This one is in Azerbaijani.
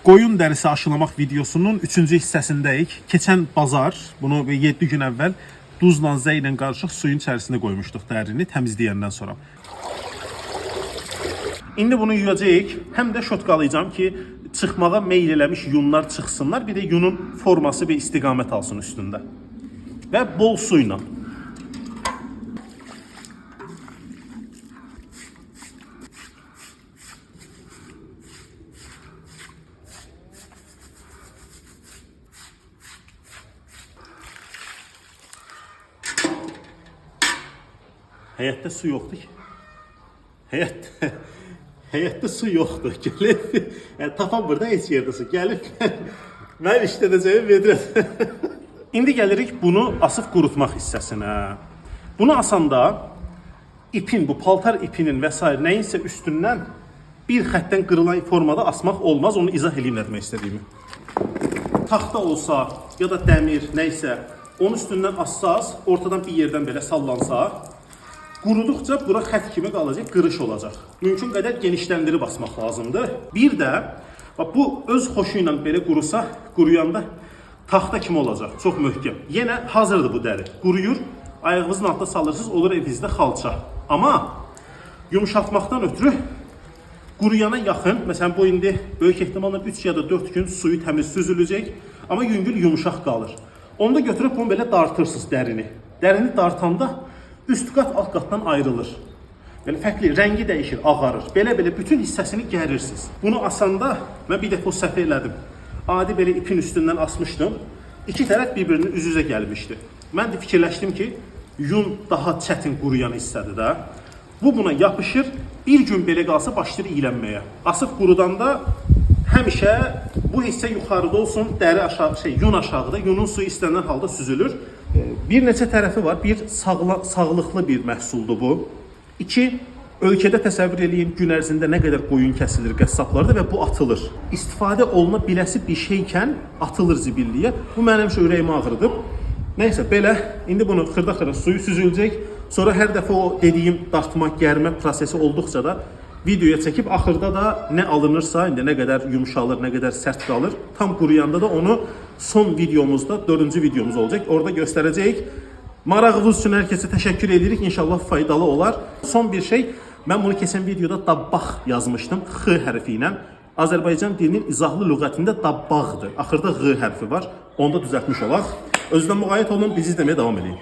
Qoyun dərisi aşılamaq videosunun 3-cü hissəsindəyik. Keçən bazar, bunu 7 gün əvvəl duzla, zəylə qarışıq suyun içərisində qoymuşduq dərini təmizləyəndən sonra. İndi bunu yuyacağıq. Həm də şotqalayacağım ki, çıxmağa meyl eləmiş yunlar çıxsınlar. Bir də yunun forması bir istiqamət alsın üstündə. Və bol suyla. Həyətdə su yoxdur ki. Həyətdə su yoxdur. Gəlib, yəni, tapam burada heç yerdə su. Gəlib, mən işlədəcəyim vedrə. İndi gəlirik bunu asıb qurutmaq hissəsinə. Bunu asanda ipin, bu paltar ipinin və s. nəyinsə üstündən bir xətdən qırılan formada asmaq olmaz. Onu izah edeyim nə demək istədiyimi. Taxta olsa ya da dəmir nəysə onun üstündən assaz, ortadan bir yerdən belə sallansa, quruduqca bura xət kimi qalacaq, qırış olacaq. Mümkün qədər genişləndirib asmaq lazımdır. Bir də bu öz xoşu ilə belə qurusa, quruyanda taxta kimi olacaq, çox möhkəm. Yenə hazırdır bu dəri. Quruyur, ayağınızın altında salırsınız, olur evinizdə xalça. Amma yumuşatmaqdan ötürü quruyana yaxın, məsələn bu indi böyük ehtimalla 3 ya da 4 gün suyu təmiz süzüləcək, amma yüngül yumuşaq qalır. Onu da götürüb bunu belə dartırsınız dərini. Dərini dartanda üst qat alt qatdan ayrılır. Yəni fərqli rəngi dəyişir, ağarır. Belə-belə bütün hissəsini gərirsiniz. Bunu asanda mən bir dəfə o səhv elədim. Adi belə ipin üstündən asmışdım. İki tərəf bir-birinin üz-üzə gəlmişdi. Mən də fikirləşdim ki, yun daha çətin quruyan hissədir də. Bu buna yapışır. Bir gün belə qalsa başlayır iylənməyə. Asıb qurudanda həmişə bu hissə yuxarıda olsun, dəri aşağı, yun aşağıda, yunun suyu istənilən halda süzülür. Bir neçə tərəfi var. Bir, sağlıqlı bir məhsuldur bu. İki, ölkədə təsəvvür eləyin, gün ərzində nə qədər qoyun kəsilir qəssablarda və bu atılır. İstifadə oluna biləsi bir şeykən atılır zibilliyə. Bu mənim həmişə ürəyimi ağrıdıb. Nəysə, belə, indi bunu xırda-xırda suyu süzüləcək. Sonra hər dəfə o dediyim dartma, gərmə prosesi olduqca da videoya çəkib, axırda da nə alınırsa, indi nə qədər yumşalır, nə qədər sərt qalır, tam quruyanda da onu son videomuzda, 4-cü videomuz olacaq. Orada göstərəcəyik. Marağınız üçün hər kəsə təşəkkür edirik. İnşallah faydalı olar. Son bir şey, mən bunu keçən videoda dabbaq yazmışdım, X hərfi ilə. Azərbaycan dilinin izahlı lüğətində dabbağdır. Axırda Q hərfi var. Onu da düzəltmiş olaq. Özünə müğayət olun, bizi izləməyə davam edin.